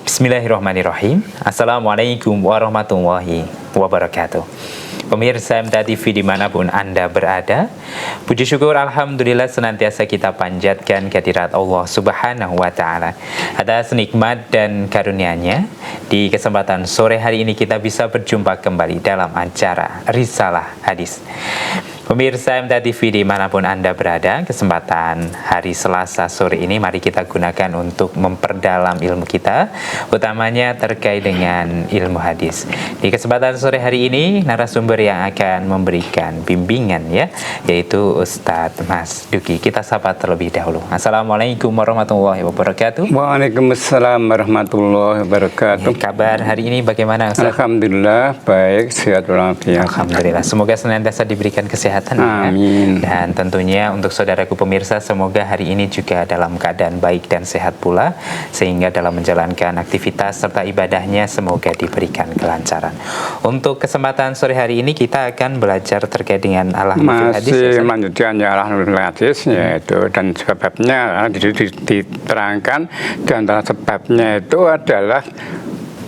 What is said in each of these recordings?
Bismillahirrahmanirrahim. Assalamualaikum warahmatullahi wabarakatuh. Pemirsa MTA TV dimanapun Anda berada, puji syukur Alhamdulillah senantiasa kita panjatkan kehadirat Allah Subhanahu wa Ta'ala atas nikmat dan karunia-Nya. Di kesempatan sore hari ini kita bisa berjumpa kembali dalam acara Risalah Hadis. Pemirsa MTA TV dimanapun Anda berada, kesempatan hari Selasa sore ini mari kita gunakan untuk memperdalam ilmu kita, utamanya terkait dengan ilmu hadis. Di kesempatan sore hari ini, narasumber yang akan memberikan bimbingan yaitu Ustadz Mas Duki. Kita sapa terlebih dahulu. Assalamualaikum warahmatullahi wabarakatuh. Waalaikumsalam warahmatullahi wabarakatuh. Kabar hari ini bagaimana, Ustadz? Alhamdulillah baik, sehat walafiat. Alhamdulillah, semoga senantiasa diberikan kesehatan. Amin. Dan tentunya untuk saudaraku pemirsa, semoga hari ini juga dalam keadaan baik dan sehat pula, sehingga dalam menjalankan aktivitas serta ibadahnya semoga diberikan kelancaran. Untuk kesempatan sore hari ini kita akan belajar terkait dengan al-nufil hadis. Masih melanjutkan al-nufil hadis, yaitu dan sebabnya diterangkan, dan antara sebabnya itu adalah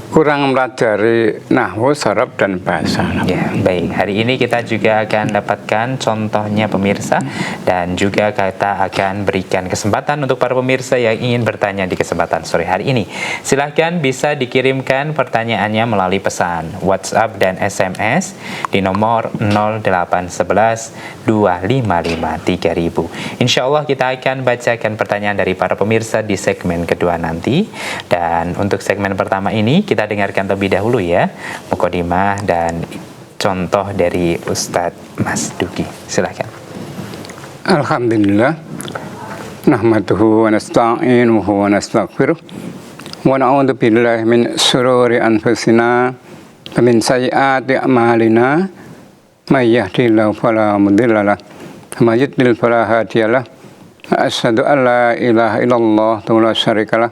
kurang mempelajari nahwu, sharaf, dan bahasa. Ya, baik. Hari ini kita juga akan dapatkan contohnya pemirsa, dan juga kita akan berikan kesempatan untuk para pemirsa yang ingin bertanya di kesempatan sore hari ini. Silahkan bisa dikirimkan pertanyaannya melalui pesan WhatsApp dan SMS di nomor 0811 255 3000. Insya Allah kita akan bacakan pertanyaan dari para pemirsa di segmen kedua nanti. Dan untuk segmen pertama ini kita dengarkan terlebih dahulu mukadimah dan contoh dari Ustadz Mas Duki. Silakan. Alhamdulillah, nahmaduhu wa nasta'inuhu wa nastaghfiruh wa na'udzu billahi min syururi anfusina wa min sayyiati a'malina, may yahdihillahu fala mudilla lahu wa may yudlil fala hadiya lahu. Asyhadu an la ilaha illallah wa la syarika lahu.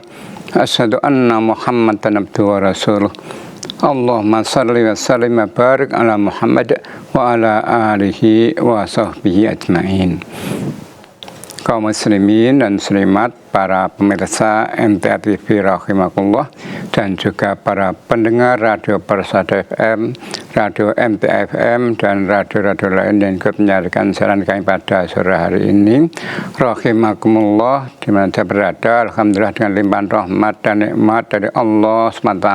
Asyhadu anna Muhammadan abduhu wa rasuluh. Allahumma shalli wa sallim wa barik ala Muhammad wa ala alihi wa sahbihi ajma'in. Kaum muslimin dan muslimat, para pemirsa MTA TV rahimakumullah, dan juga para pendengar Radio Persada FM, Radio MTA FM, dan radio-radio lain yang ikut menyajikan siaran kami pada sore hari ini. Rahimakumullah, di mana saya berada, alhamdulillah dengan limpahan rahmat dan nikmat dari Allah SWT,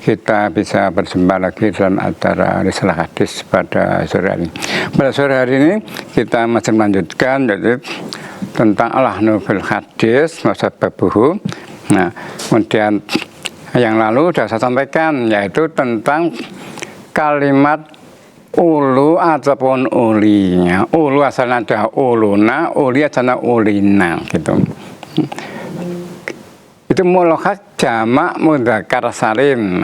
kita bisa bersembah lagi dalam acara Risalah Hadis pada sore hari ini. Pada sore hari ini kita masih melanjutkan yaitu tentang al-nufil hadis masababuhu. Nah, kemudian yang lalu sudah saya sampaikan yaitu tentang kalimat ulu ataupun ulinya. Ulu asalnya ada uluna, uli asalnya ulina gitu. Itu mulakhat jamak mudzakkar salim.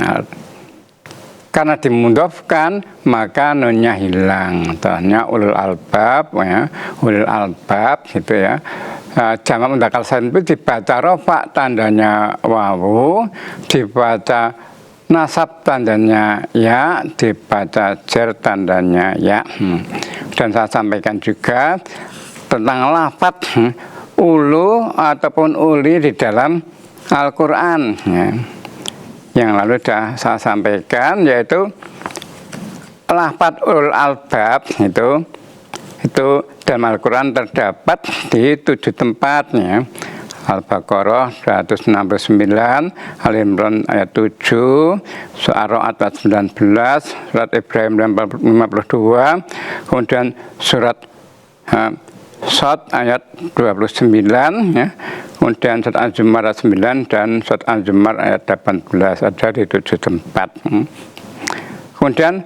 Karena dimudhofkan maka nunnya hilang. Tanya ulul albab ulul albab gitu ya. Jamak mudzakkar salim itu dibaca rafa tandanya wawu, dibaca nasab tandanya ya, dibaca jar tandanya ya. Dan saya sampaikan juga tentang lafadz ulu ataupun uli di dalam Al-Quran Yang lalu sudah saya sampaikan yaitu lafadz ulul albab itu dalam Al-Quran terdapat di 7 tempatnya. Al-Baqarah 169, Al-Imran ayat 7, Su'ara ayat 19, surat Ibrahim 52, kemudian surat Shad ayat 29 kemudian surat Az-Zumar ayat 9 dan surat Az-Zumar ayat 18, ada di 7 tempat. Kemudian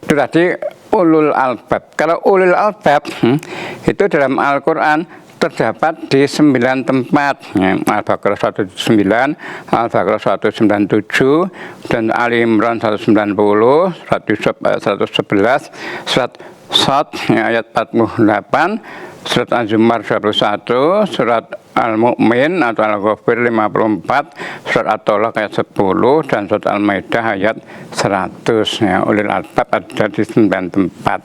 itu tadi ulul albab. Kalau ulul albab itu dalam Al-Quran terdapat di 9 tempat, Al-Baqarah 179, Al-Baqarah 197, dan Ali Imran 190, surat Yusuf ayat 111, surat Shad ayat 48, surat Az-Zumar 21, surat Al-Mu'min atau Al-Ghafir 54, surat At-Tolak ayat 10, dan surat Al-Maidah ayat 100. Ulil albab ada di 9 tempat.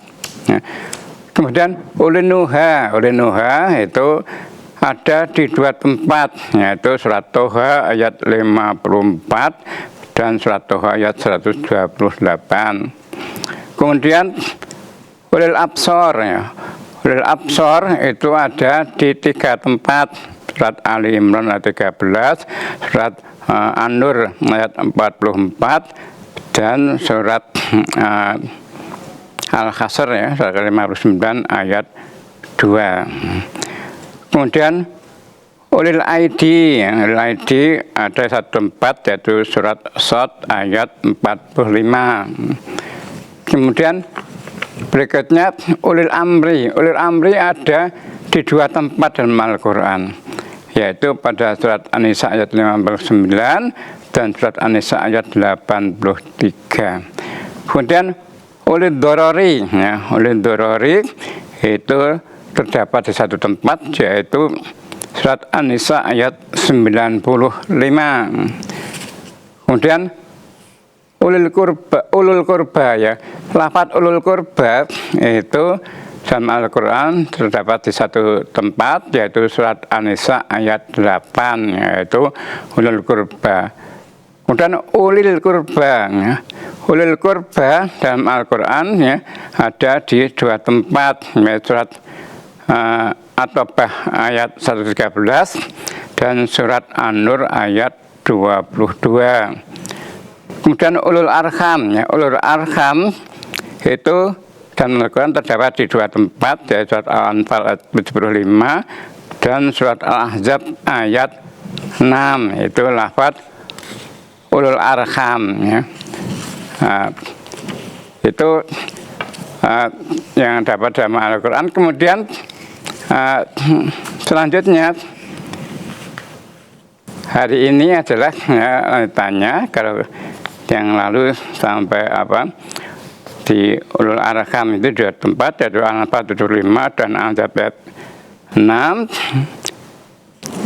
Kemudian ulil nuha itu ada di dua tempat, yaitu surat Toha ayat 54 dan surat Toha ayat 128. Kemudian ulil absor, ya. Ulil absor itu ada di 3 tempat, surat Ali Imran ayat 13, surat An-Nur ayat 44, dan surat Al-Hasr, ya, surat 59 ayat 2. Kemudian ulil aidi, ulil aidi ada 1 tempat, yaitu surat Shad ayat 45. Kemudian berikutnya ulil amri. Ulil amri ada di 2 tempat dalam Al-Quran, yaitu pada surat An-Nisa ayat 59 dan surat An-Nisa ayat 83. Kemudian ulil dorori, ya, ulil dorori itu terdapat di 1 tempat, yaitu surat An-Nisa ayat 95. Kemudian ulul kurba, ya. Lafaz ulul kurba itu dalam Al-Quran terdapat di 1 tempat, yaitu surat An-Nisa ayat 8, yaitu ulul kurba. Kemudian ulil kurba, ya. Ulil kurba dalam Al-Quran, ya, ada di 2 tempat, yaitu surat At-Taubah ayat 113 dan surat An-Nur ayat 22. Kemudian ulul arham, ya. Ulul arham itu dalam Al-Quran terdapat di 2 tempat, yaitu surat Al-Anfal ayat 75 dan surat Al-Ahzab ayat 6, itu lafaz ulul arham, ya. Itu yang dapat dalam Al-Quran. Kemudian selanjutnya hari ini adalah, ya, tanya kalau yang lalu sampai di ulul arham itu 2 tempat, yaitu Al-Anfal 75 dan Al-Ahzab 6.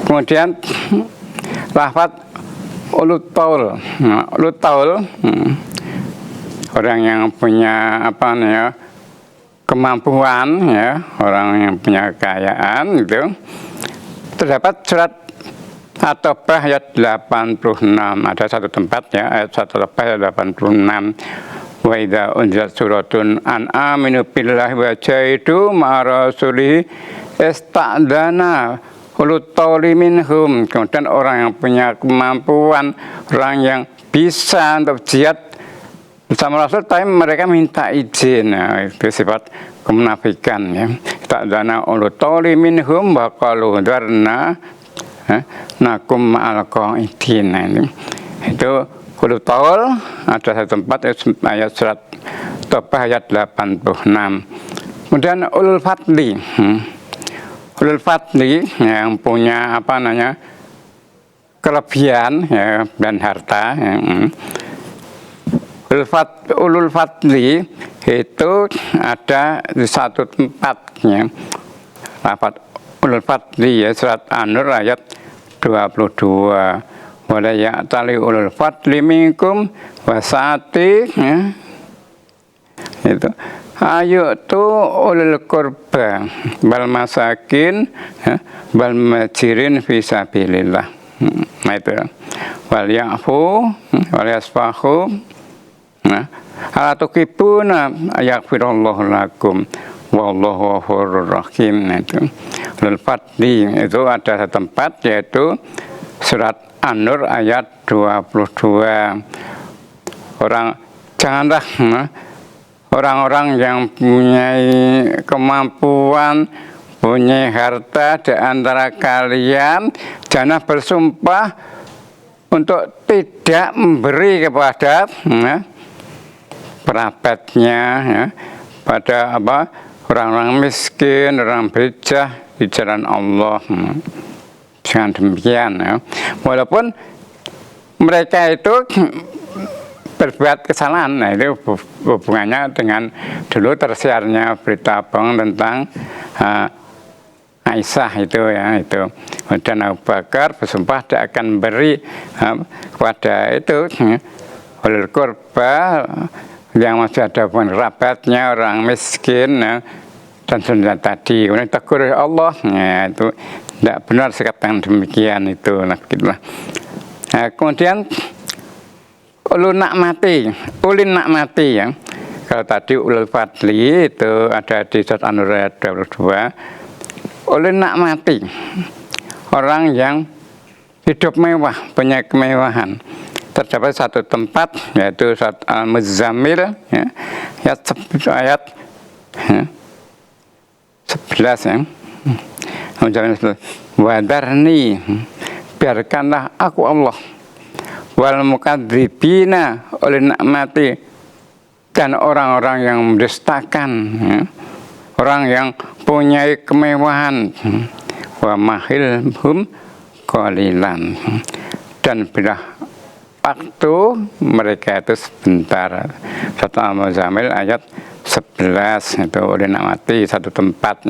Kemudian lafaz ulul taul. Ulul taul, orang yang punya kemampuan, ya, orang yang punya kekayaan, itu terdapat surat At-Taubah ayat 86. Ada 1 tempat, ya, ayat At-Taubah ayat 86. Wa idza unzilat suratun an aminu billahi wa jahidu ma'a rasulihi ista'dana ulul tauli minhum. Kemudian orang yang punya kemampuan, orang yang bisa untuk jihad bersama Rasul, tapi mereka minta izin. Nah, itu sifat kemunafikan, ya. Ista'dana ulul tauli minhum wa qalu darna nakum ma'al qa'idin. Itu ulul taul ada 1 tempat, ayat surat Taubah ayat 86. Kemudian ulul fadli. Ulul fadli yang punya kelebihan, ya, dan harta, ya. Ulul fadli itu ada di 1 tempat, ya. Lafaz ulul fadli, ya, surat An-Nur ayat 22. Wala ya'tali ulul fadli minkum wasati, ya. Itu ayo tu ulul qurba bal masakin, ya, bal majirin fi sabilillah. Nah, itu wal ya'fu wal yasfahu. Nah, ala tuqibuna yaghfirullahu lakum wallahu ghafurur rahim. Nah, itu ulul fadli itu ada 1 tempat, yaitu surat An-Nur ayat 22. Janganlah orang-orang yang punya kemampuan, punya harta di antara kalian, jangan bersumpah untuk tidak memberi kepada kerabatnya, ya, pada orang-orang miskin, orang bijah di jalan Allah. Jangan demikian, ya. Walaupun mereka itu berbuat kesalahan. Nah, itu hubungannya dengan dulu tersiarnya berita bohong tentang Aisyah itu, ya, itu. Kemudian Abu Bakar bersumpah tidak akan beri kepada itu ulul qurba yang masih ada hubungan kerabatnya, orang miskin, ya, dan sunnah tadi. Kemudian tegur Allah, ya, itu tidak benar sikap yang demikian itu. Nah, begitulah. Nah, kemudian ulun nakmati ya. Kalau tadi ulul fadli itu ada di surat An-Nur ayat 22. Ulun nakmati orang yang hidup mewah, punya kemewahan. Terdapat satu tempat yaitu surat Al-Muzammil ya, ayat 11 ya. Wadarni, biarkanlah aku Allah wal mukadzibina oleh nikmati dan orang-orang yang mendustakan ya. Orang yang punya kemewahan wa mahilhum qalilan, dan bila waktu mereka itu sebentar. Surat Al-Muzammil ayat 11 itu oleh nikmati satu tempat.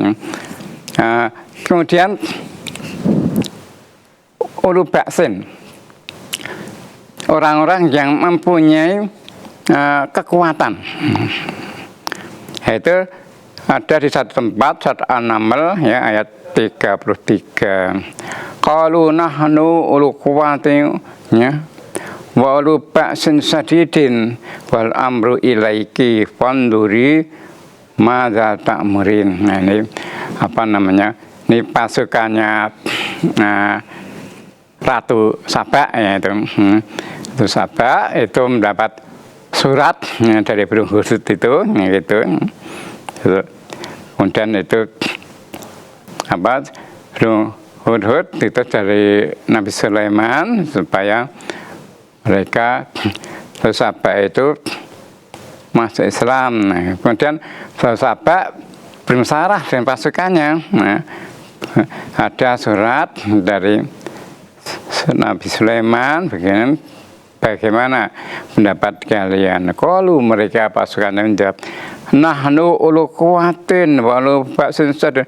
Kemudian ulu baksin, orang-orang yang mempunyai kekuatan. Itu ada di satu tempat, surat An-Naml ya, ayat 33. Qalu nahnu ulu quwwatin ya wa ulu ba'sin sadidin wal amru ilaiki fanduri madza ta'murin. Nah, ini apa namanya? Ini pasukannya Ratu Saba ya itu. Ratu Saba itu mendapat surat ya, dari burung hudhud itu ya, gitu. Kemudian itu apa? Burung hudhud itu dari Nabi Sulaiman supaya mereka Saba itu masuk Islam. Nah, kemudian Saba bermusyawarah dengan pasukannya. Nah, ada surat dari Nabi Sulaiman bagaimana pendapat kalian? Kalau mereka pasukannya menjawab, nahnu ulu quwwatin wa ulu ba'sin sadid.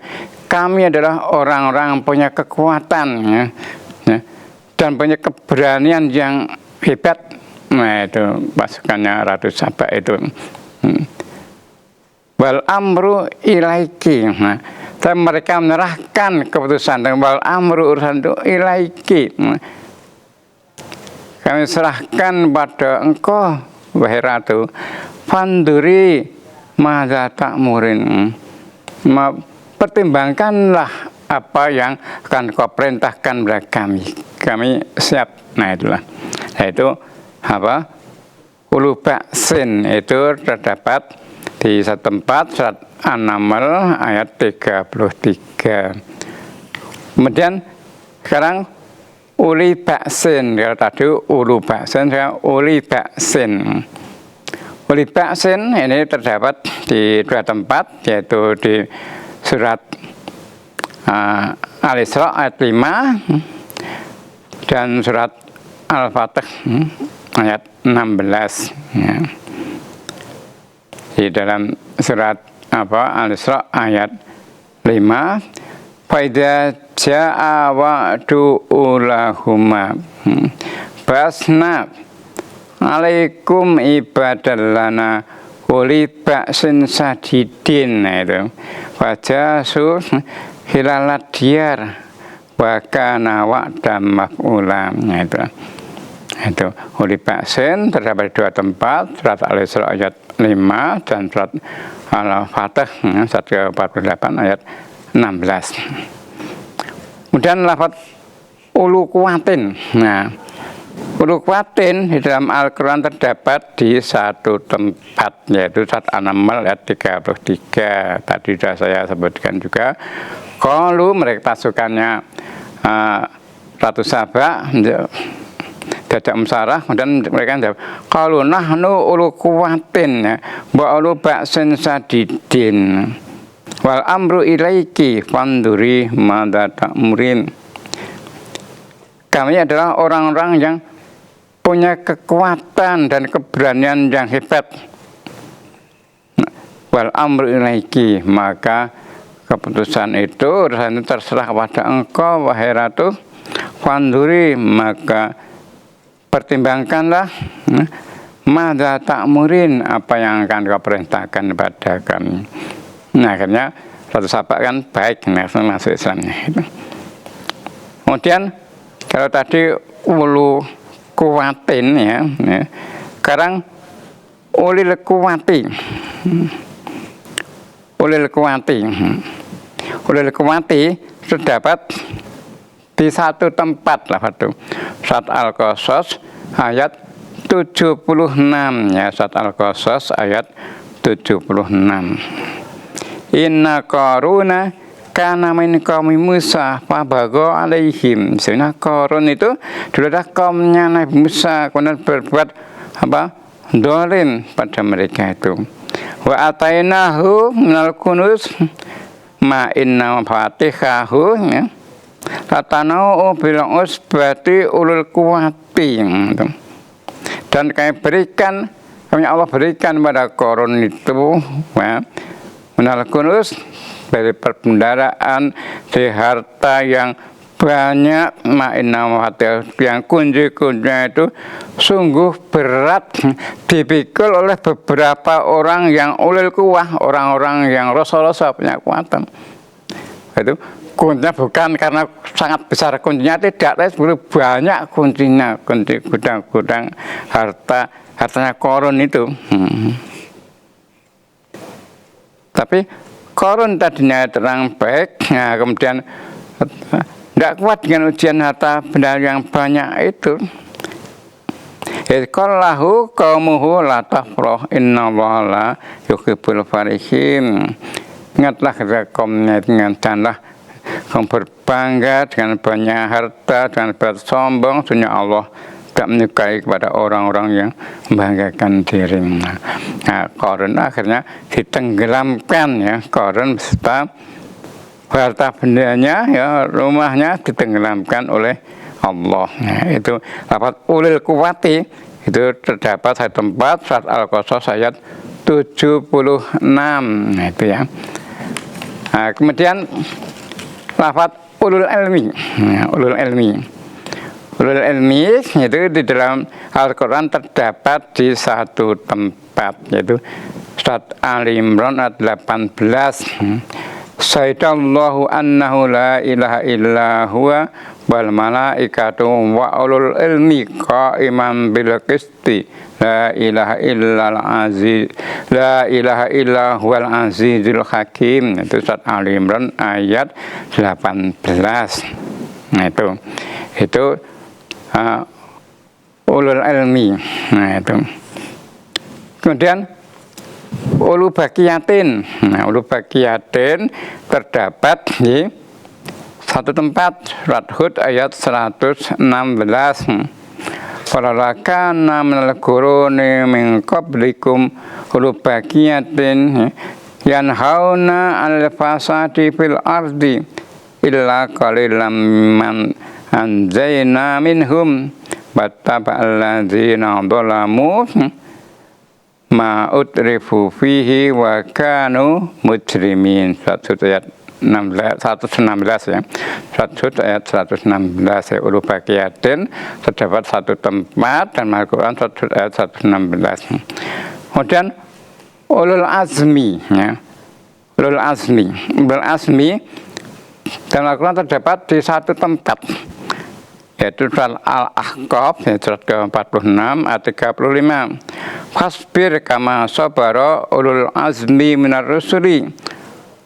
Kami adalah orang-orang yang punya kekuatan ya, dan punya keberanian yang hebat. Nah, itu pasukannya Ratu Saba itu. Wal amru ilaiki. Nah, dan mereka menyerahkan keputusan dengan wal amru urusan itu ilaiki. Kami serahkan pada engkau wahai Ratu. Fanduri madza ta'murin. Pertimbangkanlah apa yang akan kau perintahkan kepada kami. Kami siap. Nah, itulah. Nah, itu apa? Ulu baksin itu terdapat di satu tempat surat An-Naml ayat 33. Kemudian sekarang uli baksin, kalau tadi ulu baksin, sekarang uli baksin. Uli baksin ini terdapat di dua tempat, yaitu di surat Al-Isra ayat 5 dan surat Al-Fatih ayat 16 ya. Di dalam surat Al-Isra ayat 5, faida jaa wa'du ulahuma basna alaikum ibadallana uli ba'sin sadidin. Nah, itu wajasu hilalat diyar wa kana wa'dam maf'ula. Nah, itu uli ba'sin terdapat dua tempat, surat Al-Isra ayat 5 dan surat Al-Fatih surat ke-48 ayat 16. Kemudian lafaz ulu kuwatin. Nah, ulu kuwatin di dalam Al-Quran terdapat di satu tempat, yaitu surat An-Naml ayat 33. Tadi sudah saya sebutkan juga. Kalau mereka pasukannya Ratu Saba diajak musyawarah, kemudian mereka menjawab, kalau nahnu ulu kuwatin wa ulu ba'sin sadidin wal amru ilaiki fanduri madza ta'murin. Kami adalah orang-orang yang punya kekuatan dan keberanian yang hebat. Wal amru ilaiki, maka keputusan itu urusan itu terserah kepada engkau wahai Ratu. Fanduri, maka pertimbangkanlah madza ta'murin, apa yang akan kau perintahkan kepada kami. Nah, akhirnya satu sahabat kan baik masuk Islamnya itu. Kemudian kalau tadi ulu kuwatin ya, sekarang ulil kuwati. Ulil kuwati. Ulil kuwati terdapat di satu tempat lah itu. Surat Al-Qasas ayat 76 ya, surat Al-Qasas ayat 76. Inna Qaruna kana min qaumi Musa fabago alaihim. Sebenarnya Qarun itu dulu adalah kaumnya Nabi Musa, kemudian berbuat apa? Dolim pada mereka itu. Wa atainahu minal kunuz ma inna fatihahu ya. Latanau bil usbati ulul quwwati. Dan kami Allah berikan pada Qarun itu ya, minal kunuz dari perbendaraan, dari harta yang banyak, yang kunci-kuncinya itu sungguh berat dipikul oleh beberapa orang yang ulil kuwah, orang-orang yang rasa-rasa punya kekuatan. Itu kuncinya bukan karena sangat besar kuncinya, tidak, tapi banyak kuncinya, kunci gudang-gudang hartanya Qarun itu. Tapi Qarun tadinya terang baik, nah kemudian tidak kuat dengan ujian harta benda yang banyak itu. Qallahu qaumuhu la tafrah innallaha la yuhibbul farihin. Ingatlah kepada kaumnya dengan janganlah kamu berbangga dengan banyak harta, dengan bersombong, sesungguhnya Allah tidak menyukai kepada orang-orang yang membanggakan diri. Nah, Qarun akhirnya ditenggelamkan ya, Qarun beserta harta bendanya ya, rumahnya ditenggelamkan oleh Allah. Ya, itu lafaz ulil quwwati itu terdapat satu tempat surat Al-Qasas ayat 76. Nah, itu ya. Nah, kemudian lafaz ulul ilmi. Ya, ulul ilmi. Ulul ilmi itu di dalam Al-Qur'an terdapat di satu tempat, yaitu surat Al-Imran ayat 18. Sayyidallahu annahu la ilaha illa huwa wal malaikatu wa ulul ilmi qa'iman bil qisti la ilaha illal aziz la ilaha illa huwal azizul hakim. Itu surat Al-Imran ayat 18. Nah itu ulul ilmi. Nah itu kemudian ulu baqiyatin. Nah, ulu baqiyatin terdapat di satu tempat surat Hud ayat 116. Falalakana minal quruni min qablikum ulu baqiyatin yanhauna 'anil fasadi fil ardi illa qalilan man anjayna minhum wattaba'al ladzina dhalamu ma utrifu fihi wa kanu mujrimin. Surat ayat 116 ya. Surat ayat 116 ya. Ulu baqiyatin terdapat satu tempat dan Al-Qur'an surat ayat 116. Kemudian ulul azmi ya. Ulul azmi. Ulul azmi dalam Al-Qur'an terdapat di satu tempat, yaitu surat Al-Ahqaf ya, surat ke-46 ayat 35. Fasbir kama sabara ulul azmi minar rusuli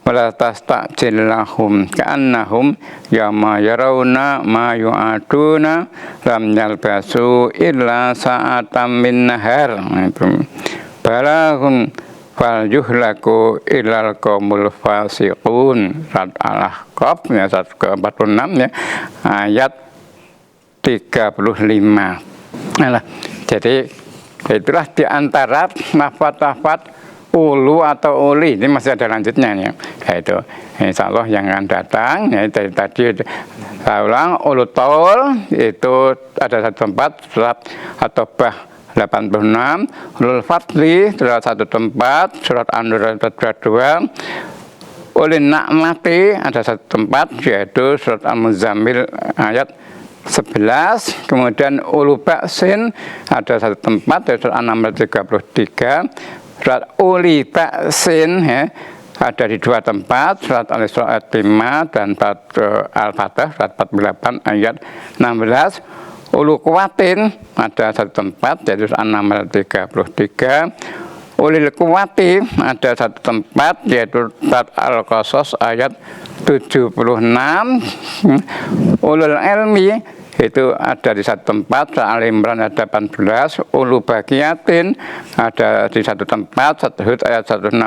wala tasta'jil lahum ka'annahum yawma yarawna ma yu'aduna lam yalbasu illa sa'atan min nahar. Itu balahum fal yuhlaku ilal qaumul fasiqun. Surat Al-Ahqaf ya, surat ke-46 ya, ayat 35. Nah, jadi itulah diantara lafaz-lafaz ulu atau uli, ini masih ada lanjutnya ya. Yaitu insya Allah yang akan datang ya, dari tadi saya ulang, ulu taul itu ada satu tempat surat At-Taubah 86, ulul fadli terdapat satu tempat surat An-Nur 22, ulin na'mati ada satu tempat yaitu surat Al-Muzammil ayat 11, kemudian ulu ba'sin ada satu tempat yaitu An-Naml 33, surat uli ba'sin ya, ada di dua tempat, surat Al-Isra ayat 5 dan Al-Fatah surat 48 ayat 16. Ulu kuwatin ada satu tempat yaitu surat 633. Ulil kuwati ada satu tempat yaitu surat Al-Qasas ayat 76. Ulul ilmi itu ada di satu tempat, Al-Imran ada 18, Ulu Baqiyatin ada di satu tempat, Hud ayat 116,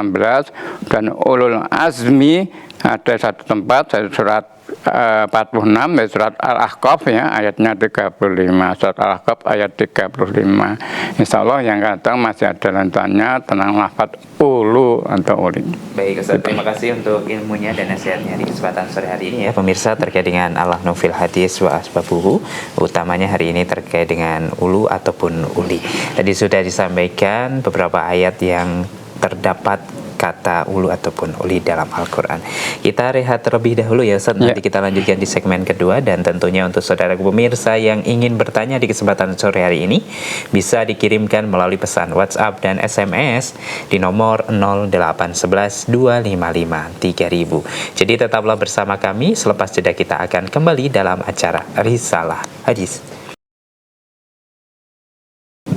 dan Ulul Azmi ada satu tempat, surat 46, surat Al-Ahqaf ya, ayatnya 35, surat Al-Ahqaf ayat 35. Insya Allah yang kadang masih ada lanjutannya tentang lafaz ulu atau uli. Baik Ustaz, terima kasih untuk ilmunya dan nasihatnya di kesempatan sore hari ini ya pemirsa, terkait dengan al-lahnu fil hadis wa asbabuhu, utamanya hari ini terkait dengan ulu ataupun uli. Tadi sudah disampaikan beberapa ayat yang terdapat kata ulu ataupun uli dalam Al-Quran. Kita rehat terlebih dahulu ya Ustaz, nanti kita lanjutkan di segmen kedua. Dan tentunya untuk saudara pemirsa yang ingin bertanya di kesempatan sore hari ini, bisa dikirimkan melalui pesan WhatsApp dan SMS di nomor 0811 255 3000. Jadi tetaplah bersama kami, selepas jeda kita akan kembali dalam acara Risalah Hadis.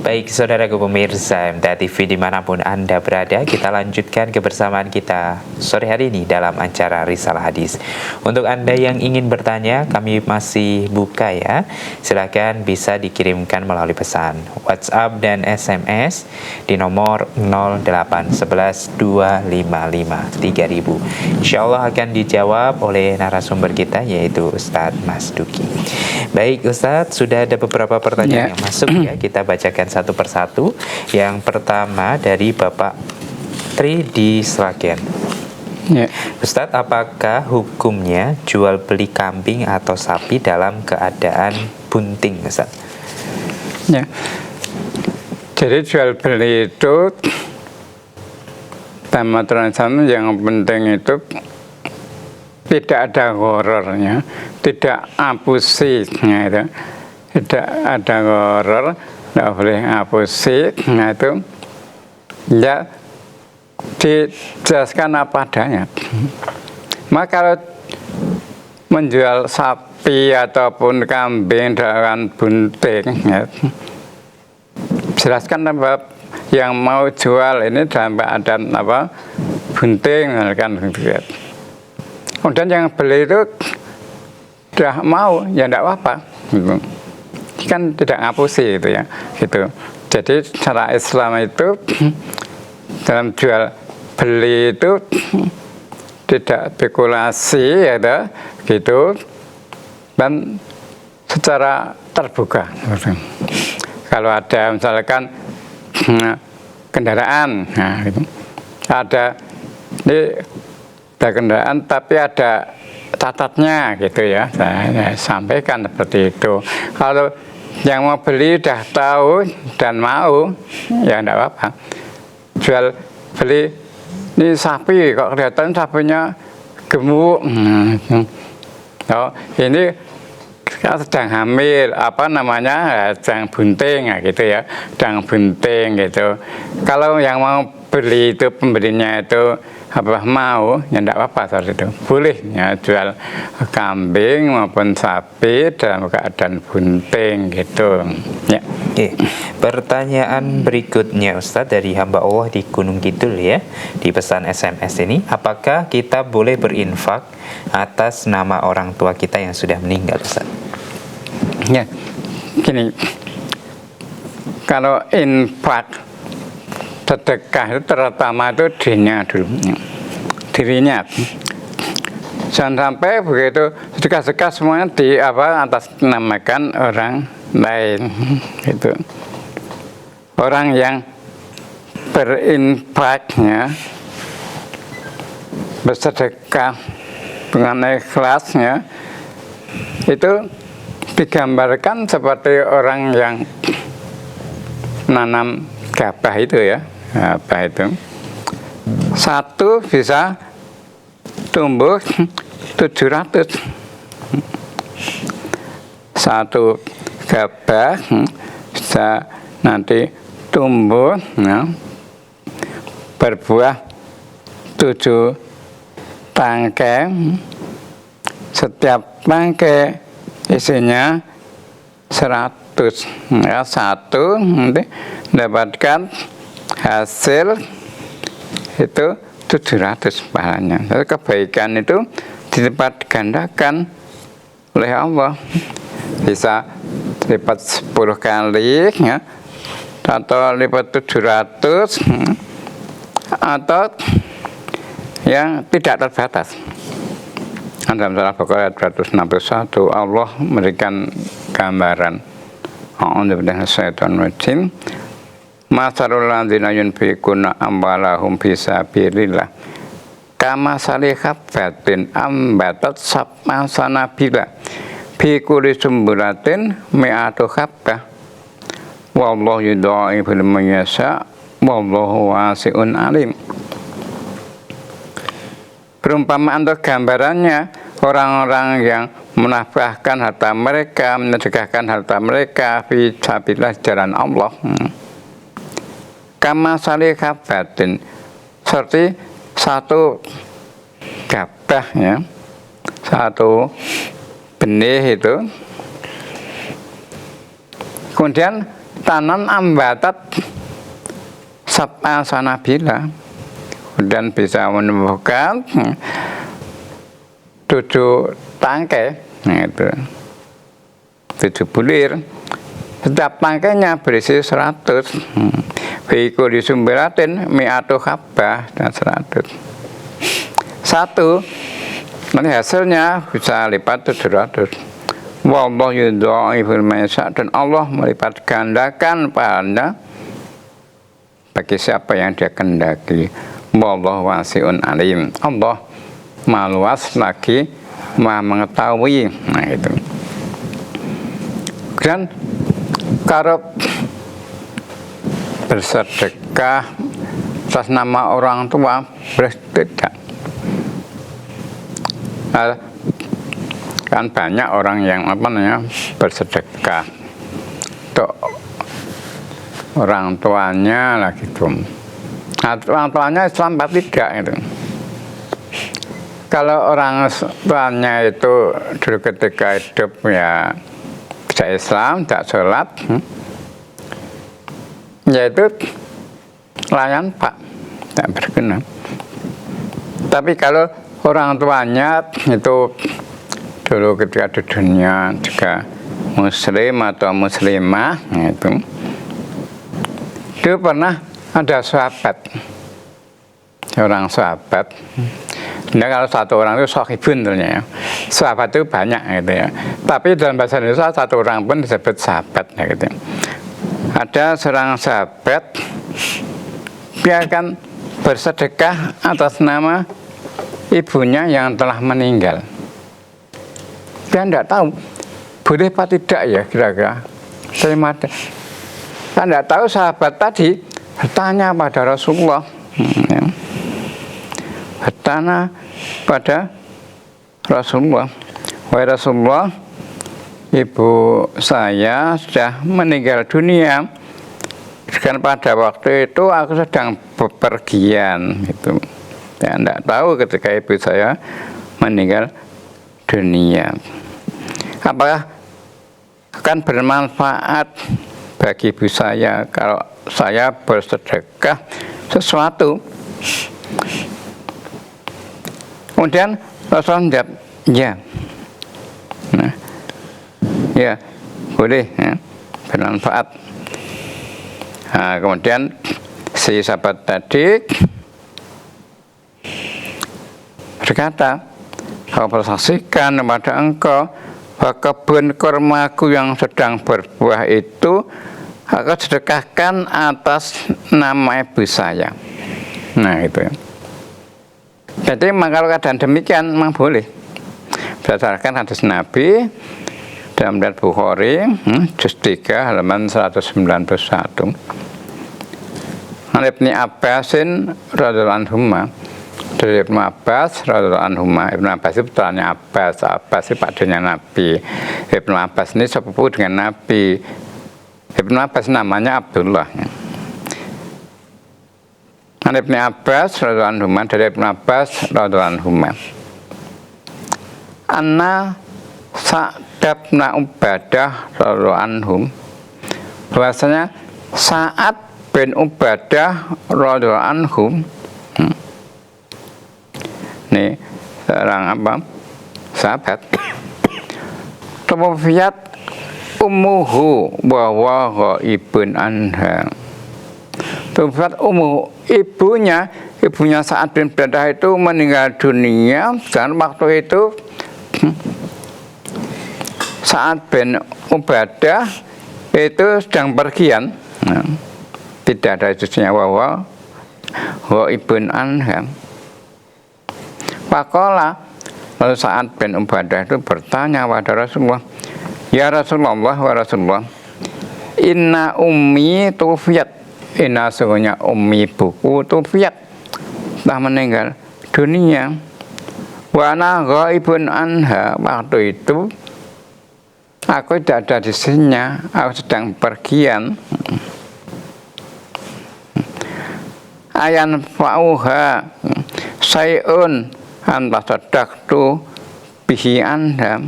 Baik saudaraku pemirsa MTA TV dimanapun Anda berada, kita lanjutkan kebersamaan kita sore hari ini dalam acara Risalah Hadis. Untuk Anda yang ingin bertanya, kami masih buka ya. Silakan bisa dikirimkan melalui pesan WhatsApp dan SMS di nomor 0811 255 3000. Insya Allah akan dijawab oleh narasumber kita, yaitu Ustadz Mas Duki. Baik Ustadz, sudah ada beberapa pertanyaan yang masuk ya, kita bacakan satu persatu. Yang pertama dari Bapak Tri di Sragen. Ustadz, apakah hukumnya jual beli kambing atau sapi dalam keadaan bunting, Ustadz? Ya. Jadi jual beli itu dalam aturan Islam yang penting itu tidak ada horornya, tidak apusitnya itu, tidak ada horor, tidak boleh apusit, nah itu ya dijelaskan apa adanya. Maka kalau menjual sapi ataupun kambing dengan bunting, ya, jelaskan apa yang mau jual ini dalam keadaan apa bunting, kan gitu. Kemudian yang beli itu sudah mau, ya tidak apa-apa, gitu. Kan tidak ngapusi itu ya, gitu. Jadi cara Islam itu dalam jual beli itu tidak spekulasi ya, gitu, dan secara terbuka. Gitu. Kalau ada misalkan kendaraan, nah, gitu. Ada kendaraan tapi ada catatnya gitu ya, saya sampaikan seperti itu. Kalau yang mau beli udah tahu dan mau, ya enggak apa-apa. Jual beli ini sapi kok kelihatan sapinya gemuk, oh ini sedang hamil, apa namanya, sedang bunting ya, gitu ya, sedang bunting gitu. Kalau yang mau beli itu pembelinya itu apa mau, ya enggak apa-apa soal itu, boleh ya jual kambing maupun sapi dalam keadaan bunting gitu ya. Oke, pertanyaan berikutnya Ustadz dari hamba Allah di Gunung Kidul ya, di pesan SMS ini, apakah kita boleh berinfak atas nama orang tua kita yang sudah meninggal, Ustadz? Ya, gini, kalau infak sedekah itu terutama itu dirinya. Jangan sampai begitu sedekah-sedekah semuanya atas namakan orang lain gitu. Orang yang berinfaknya, bersedekah dengan ikhlasnya, itu digambarkan seperti orang yang nanam gabah itu ya. Apa itu? Satu bisa tumbuh 700. Satu gabah bisa nanti tumbuh ya, berbuah 7 tangkai. Setiap tangkai isinya 100. Ya, satu nanti mendapatkan hasil itu 700 pahalanya. Jadi kebaikan itu dilipat gandakan oleh Allah, bisa lipat 10 kali ya, atau lipat 700 atau yang tidak terbatas. Dalam surah Al-Baqarah 261 Allah memberikan gambaran. A'udzu billahi minasyaitonir rajim. Masalul ladzina yunfiquna amwalahum fi sabilillah kama salihabatin ambatat sab'a sanabila fi kulli sumbulatin mi'atu habbah wallahu yudha'ifu liman yasha wallahu wasi'un alim. Perumpamaan atau gambarannya orang-orang yang menafkahkan harta mereka, mensedekahkan harta mereka fi sabilillah jalan Allah. Kama salihabatin, seperti satu gabah ya, satu benih itu, kemudian tanam ambatat sab'a sanabila, dan bisa menumbuhkan 7 tangkai, itu 7 bulir. Setiap tangkainya berisi 100. Fiku di sumberatin mi'atu habbah, dan 100. Satu, nanti hasilnya bisa lipat 700. Wallahu yudha'ifu liman yasha, dan Allah melipat gandakan pahala bagi siapa yang dia kehendaki. Wallahu wasi'un alim. Allah Maha luas lagi Maha mengetahui. Nah itu. Dan kalau bersedekah atas nama orang tua boleh tidak? Nah, kan banyak orang yang bersedekah untuk orang tuanya lah gitu. Nah, orang tuanya Islam apa tidak itu? Kalau orang tuanya itu dulu ketika hidup ya tidak Islam, tidak sholat, yaitu layan Pak, tidak berguna. Tapi kalau orang tuanya itu dulu ketika di dunia juga muslim atau muslimah, itu pernah ada sahabat, orang sahabat. Nah, kalau satu orang itu sohibun ternyata, sahabat itu banyak gitu ya. Tapi dalam bahasa Indonesia satu orang pun disebut sahabat gitu. Ada seorang sahabat, dia akan bersedekah atas nama ibunya yang telah meninggal. Dia tidak tahu boleh apa tidak ya kira-kira. Saya tidak tahu sahabat tadi bertanya pada Rasulullah, bertanya pada Rasulullah, wahai Rasulullah, ibu saya sudah meninggal dunia, dan pada waktu itu aku sedang bepergian gitu. Saya tidak tahu ketika ibu saya meninggal dunia, apakah akan bermanfaat bagi ibu saya kalau saya bersedekah sesuatu? Kemudian Rasulullah menjawab, ya, nah, ya boleh ya, bermanfaat. Nah, kemudian si sahabat tadi berkata, aku bersaksikan kepada engkau bahwa kebun kurmaku yang sedang berbuah itu aku sedekahkan atas nama ibu saya. Nah itu ya. Jadi kalau keadaan demikian memang boleh. Berdasarkan hadis Nabi dalam Riwayat Bukhari juz 3 halaman 191. Ibnu Abbasin radhiyallahu anhuma, dari Ibnu Abbas radhiyallahu anhuma. Ibnu Abbas itu putranya Abbas, Abbas itu pakdenya Nabi. Ibnu Abbas ini sepupu dengan Nabi. Ibnu Abbas namanya Abdullah. An Ibnu Abbas radhiyallahu anhu, dari Ibnu Abbas radhiyallahu anhu, anna Sa'dabna Ubadah radhiyallahu anhu, bahwasanya Sa'ad bin Ubadah radhiyallahu anhu, nih seorang apa? Sahabat. Tawafiyat ummuhu wa huwa ghaibun anha. Tawafiyat ummuhu, ibunya Sa'ad bin Ubadah itu meninggal dunia dan waktu itu Sa'ad bin Ubadah itu sedang pergian, tidak ada istrinya, wa ghaibun anha. Faqala, lalu Sa'ad bin Ubadah itu bertanya pada Rasulullah, ya Rasulullah, wa Rasulullah, inna ummi tufiyat, inna sesungguhnya ummi buku tufiyat, telah meninggal dunia, wa ana ghaibun anha, waktu itu aku tidak ada di sisinya, aku sedang pergian. Ayan fa'uha sayun anta sadaqtu bihi anha.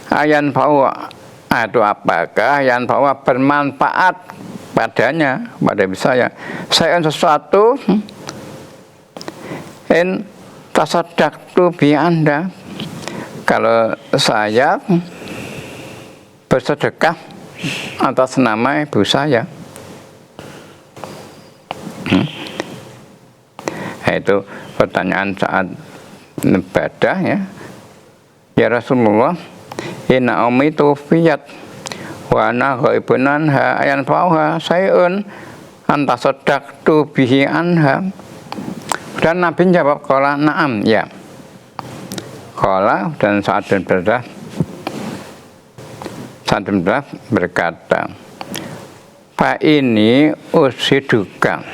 Ayan fa'uha itu apakah ayan fa'uha bermanfaat padanya, pada saya sayun sesuatu in tasaddaqtu bihi anda, kalau saya bersedekah atas nama ibu saya. Itu pertanyaan saat ibadah, ya. Ya Rasulullah, inna ummi tufiyat wa ana ghaibun anha ayan fa'uha sayun anta saddaqtu bihi anha. Dan Nabi jawab, qala na'am, ya. Qala, dan Sa'ad bin Ubadah berkata, fa ini ushiduka,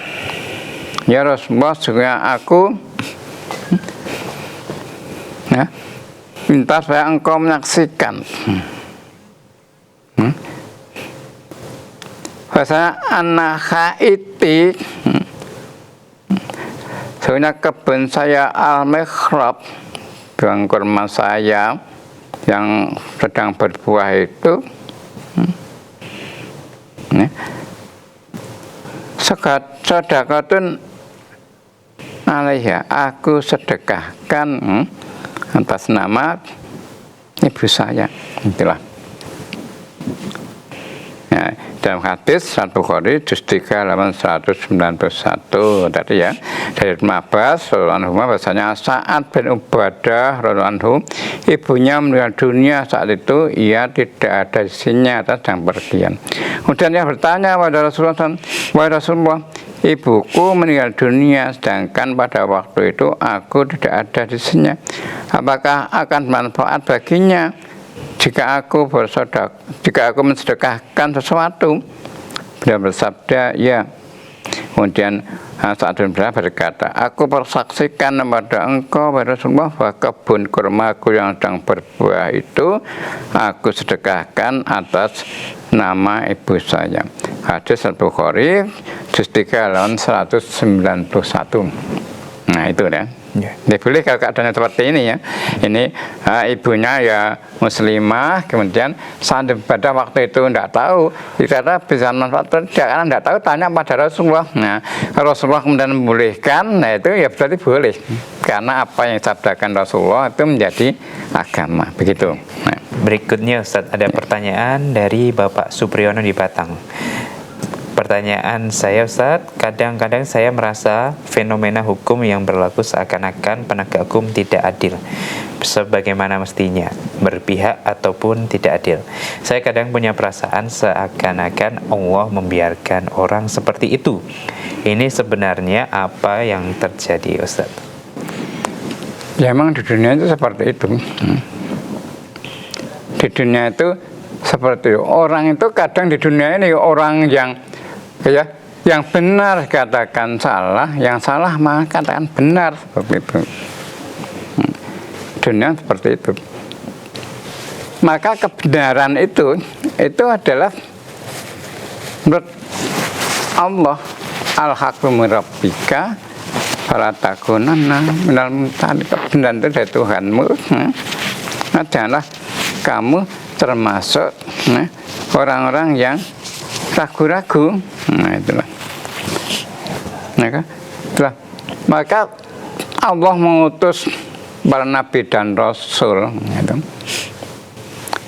ya Rasulullah, sesungguhnya aku minta supaya engkau menyaksikan bahasa anak haiti, sesungguhnya kebun saya al-mikhrab, buang kurma saya yang sedang berbuah itu, sedekatun alaiha, aku sedekahkan atas nama ibu saya. Itulah. Nah, dalam hadis Al-Bukhari juz 3 halaman 191 tadi, ya, dari Ibnu Abbas radhiyallahu anhu, bahwasanya Sa'ad bin Ubadah radhiyallahu anhu, ibunya meninggal dunia saat itu ia tidak ada di sini, atas sedang pergian. Kemudian dia bertanya pada Rasulullah, wahai Rasulullah, ibuku meninggal dunia sedangkan pada waktu itu aku tidak ada di sini, apakah akan bermanfaat baginya jika aku mensedekahkan sesuatu? Beliau bersabda, ya. Kemudian Sa'ad bin Ubadah berkata, aku persaksikan kepada engkau, pada Rasulullah, bahwa kebun kurmaku yang sedang berbuah itu aku sedekahkan atas nama ibu saya. Hadis Al-Bukhari juz 3 halaman 191. Nah, itu, ya. Ya, boleh kalau keadaannya seperti ini, ya. Ini ibunya ya muslimah, kemudian Sa'ad pada waktu itu tidak tahu, dikata bisa manfaat tidak, karena tidak tahu, tanya pada Rasulullah. Nah, Rasulullah kemudian membolehkan, nah itu ya berarti boleh, karena apa yang disabdakan Rasulullah itu menjadi agama, begitu. Nah. Berikutnya Ustaz, ada pertanyaan dari Bapak Supriyono di Batang. Pertanyaan saya, Ustaz, kadang-kadang saya merasa fenomena hukum yang berlaku seakan-akan penegak hukum tidak adil, sebagaimana mestinya, berpihak ataupun tidak adil. Saya kadang punya perasaan seakan-akan Allah membiarkan orang seperti itu. Ini sebenarnya apa yang terjadi, Ustaz? Ya, memang di dunia itu seperti itu. Di dunia itu seperti itu. Orang itu kadang di dunia ini orang yang benar katakan salah, yang salah maka katakan benar, seperti itu. Dunia seperti itu. Maka kebenaran itu adalah menurut Allah, al-haqqu min rabbika fala takunanna minal mumtarin. Kebenaran itu dari Tuhanmu. Nah, janganlah kamu termasuk orang-orang yang ragu-ragu. Nah, itulah. Maka Allah mengutus para nabi dan rasul, gitu.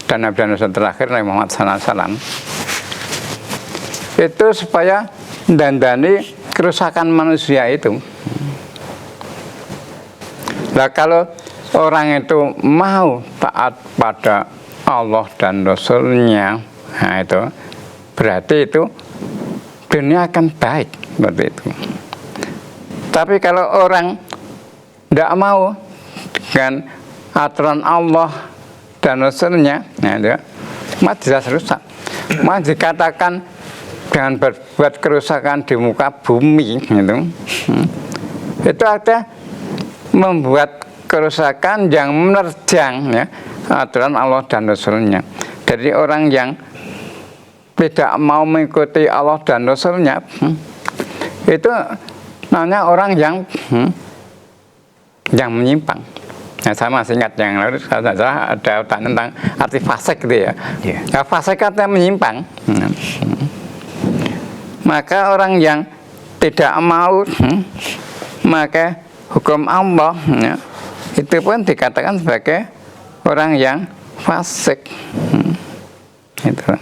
Dan nabi dan rasul terakhir Nabi Muhammad SAW itu supaya dandani kerusakan manusia itu. Nah, kalau orang itu mau taat pada Allah dan Rasulnya, nah itu berarti itu dunia akan baik, seperti itu. Tapi kalau orang tidak mau dengan aturan Allah dan Rasulnya, nah itu maka jelas rusak. Maka dikatakan dengan berbuat kerusakan di muka bumi, gitu. Itu ada membuat kerusakan yang menerjang, ya, aturan Allah dan Rasulnya. Jadi orang yang tidak mau mengikuti Allah dan Rasulnya, itu namanya orang yang menyimpang. Nah, saya masih ingat yang lalu ada tentang arti fasik gitu ya. Nah, fasik artinya menyimpang. Maka orang yang tidak mau maka hukum Allah, ya, itu pun dikatakan sebagai orang yang fasik. Itu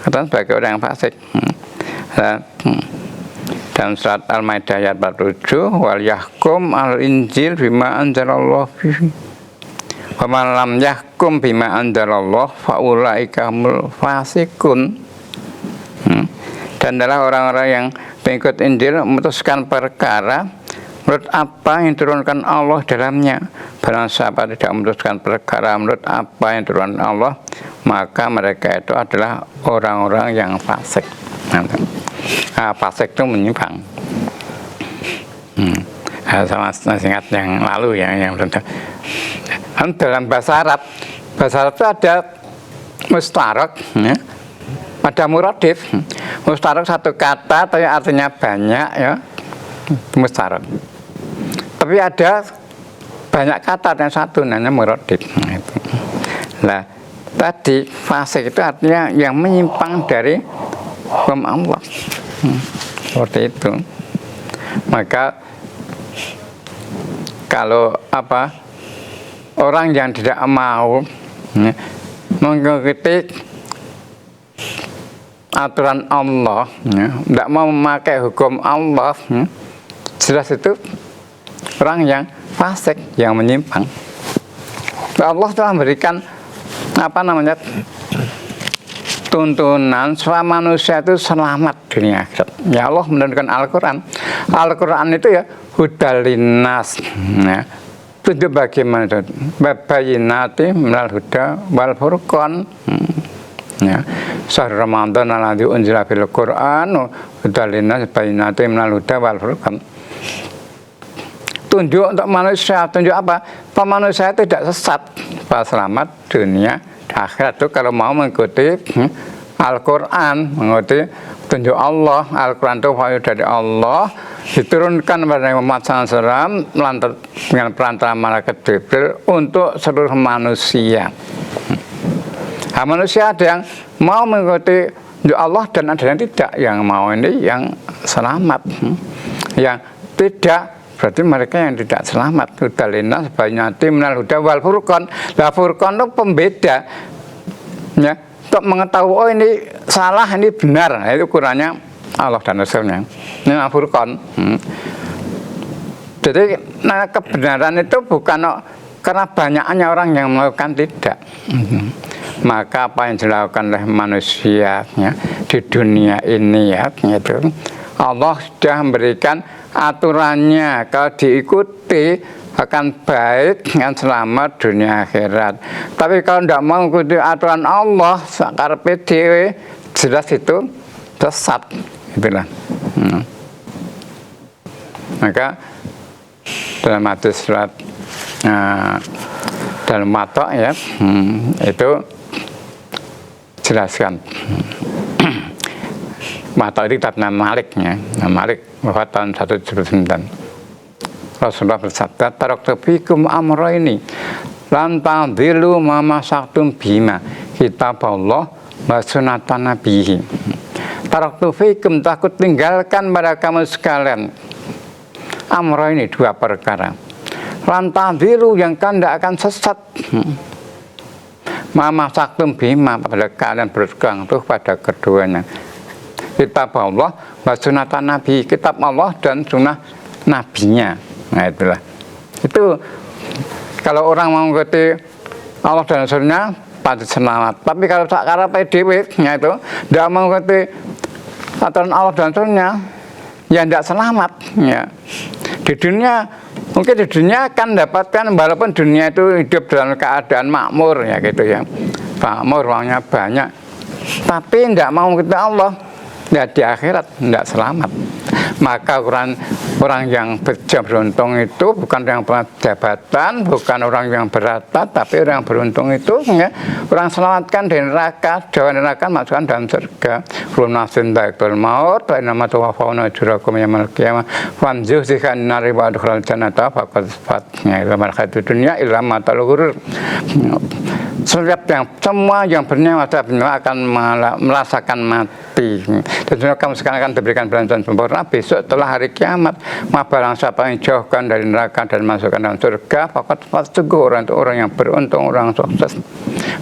katakan sebagai orang yang fasik. Dalam surat Al-Maidah ayat 47, wal yahkum al-injil bima anzalallahu fihi wa man lam yahkum bima anzalallahu fa ulaika humul fasiqun. Dan adalah orang-orang yang pengikut Injil memutuskan perkara menurut apa yang diturunkan Allah dalamnya. Barang siapa tidak memutuskan perkara menurut apa yang diturunkan Allah, maka mereka itu adalah orang-orang yang fasik. Nah, fasik itu menyimpang. Sama ingat yang lalu ya, yang dalam bahasa Arab itu ada mustarak, ya, ada muradif. Mustarak satu kata tapi artinya banyak, ya, mustarak. Tapi ada banyak kata yang satu namanya muradif. Nah, tadi fasik itu artinya yang menyimpang dari hukum Allah. Seperti itu. Maka kalau orang yang tidak mau mengikuti aturan Allah, tidak mau memakai hukum Allah, jelas itu orang yang fasik, yang menyimpang. Allah telah memberikan tuntunan supaya manusia itu selamat dunia akhirat. Ya, Allah menurunkan Al-Quran. Al-Quran itu ya hudal linnas, ya, tunjuk bagaimana itu babayinati minal huda wal furqan, ya, syahr Ramadan alladzi unzila fil Qur'an hudal linnas babayinati minal huda wal furqan. Tunjuk untuk manusia, tunjuk apa? Manusia tidak sesat, selamat dunia akhirat itu kalau mau mengikuti Al-Quran, mengikuti tunjuk Allah. Al-Quran itu wahyu dari Allah, diturunkan kepada Muhammad SAW dengan perantara malaikat Jibril untuk seluruh manusia. Nah, manusia ada yang mau mengikuti tunjuk Allah dan ada yang tidak. Yang mau ini yang selamat, yang tidak berarti mereka yang tidak selamat. Hudalina sebanyak minal huda wal furqan. Lah furqan itu pembeda, ya, untuk mengetahui oh ini salah, ini benar. Nah, itu ukurannya Allah dan Rasulnya. Ini furqan. Jadi kebenaran itu bukan karena banyaknya orang yang melakukan, tidak. Maka apa yang dilakukan oleh manusia, ya, di dunia ini, ya, itu Allah sudah memberikan aturannya, kalau diikuti akan baik, akan selamat dunia akhirat. Tapi kalau tidak mau mengikuti aturan Allah, sakarepe dhewe, jelas itu sesat, itulah. Maka dalam hadis surat dalam matok, ya, itu jelaskan Mata ini kitabnya Maliknya. Nah, Malik wafat tahun 179. Rasulullah bersabda, taraktu fikum amrayni lan tadillu ma masaktum bima kitab Allah wa sunnatan nabihi. Taraktu fikum, takut tinggalkan pada kamu sekalian amrayni, dua perkara. Lan tadillu, yang kan tidak akan sesat. Ma masaktum bima, pada kalian berpegang tuh pada keduanya. Kitab Allah wa sunnatan nabi, kitab Allah dan sunnah nabinya. Nah itulah. Itu kalau orang mau ngerti Allah dan Rasulnya pasti selamat. Tapi kalau tak karena PDW-nya itu tidak mau ngerti aturan Allah dan Rasulnya, ya tidak selamat. Ya. Di dunia, mungkin di dunia akan dapatkan, walaupun dunia itu hidup dalam keadaan makmur ya gitu ya, makmur, uangnya banyak. Tapi tidak mau ngerti Allah, ya di akhirat tidak selamat. Maka orang yang beruntung itu bukan yang punya jabatan, bukan orang yang berharta, tapi orang yang beruntung itu ya, orang selamatkan dari neraka, jauh dari neraka, masukkan dalam surga. Kullu nafsin dha'iqatul maut wa innamaa tuwaffawna ujurakum yaumal qiyamah faman zuhziha 'anil nari wa adkhilal jannata faqad faz. Ya, mal hayatud dunya illa mata'ul ghurur. Semua yang bernyawa akan merasakan mati. Dan kamu sekarang akan diberikan balasan sempurna besok setelah hari kiamat. Maka barang siapa yang jauhkan dari neraka dan masukkan dalam surga, sungguh orang itu orang yang beruntung, orang sukses.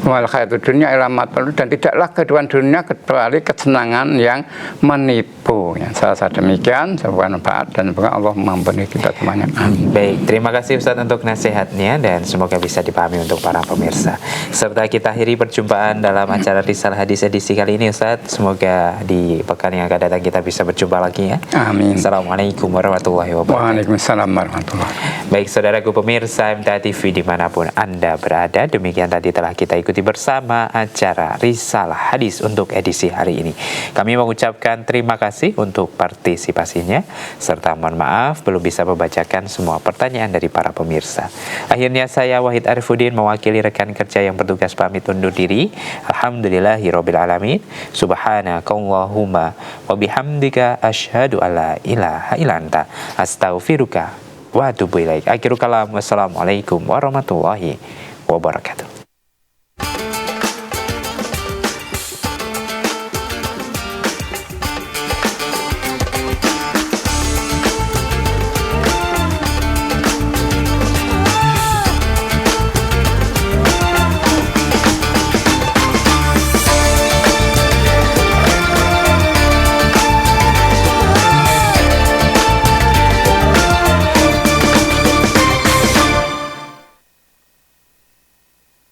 Mal hayatud dunya illa mata'ul, dan tidaklah kehidupan dunia kecuali kesenangan yang menipu. Ya, saya demikian, semoga manfaat dan semoga Allah mengampuni kita semuanya. Baik, terima kasih Ustaz untuk nasihatnya dan semoga bisa dipahami untuk para pemirsa. Serta kita akhiri perjumpaan dalam acara Risalah Hadis edisi kali ini Ustaz. Semoga di pekan yang akan datang kita bisa berjumpa lagi ya. Amin. Assalamualaikum warahmatullahi wabarakatuh. Waalaikumsalam warahmatullahi wabarakatuh. Baik saudaraku pemirsa MTA TV dimanapun Anda berada, demikian tadi telah kita ikuti bersama acara Risalah Hadis untuk edisi hari ini. Kami mengucapkan terima kasih untuk partisipasinya, serta mohon maaf belum bisa membacakan semua pertanyaan dari para pemirsa. Akhirnya saya Wahid Arifuddin mewakili rekan kerja yang bertugas pamit undur diri. Alhamdulillahirabbil alamin. Subhanakallahumma wa bihamdika asyhadu alla ilaha illa anta astaghfiruka wa atubu ilaik. Akhirul kalam, wassalamualaikum warahmatullahi wabarakatuh.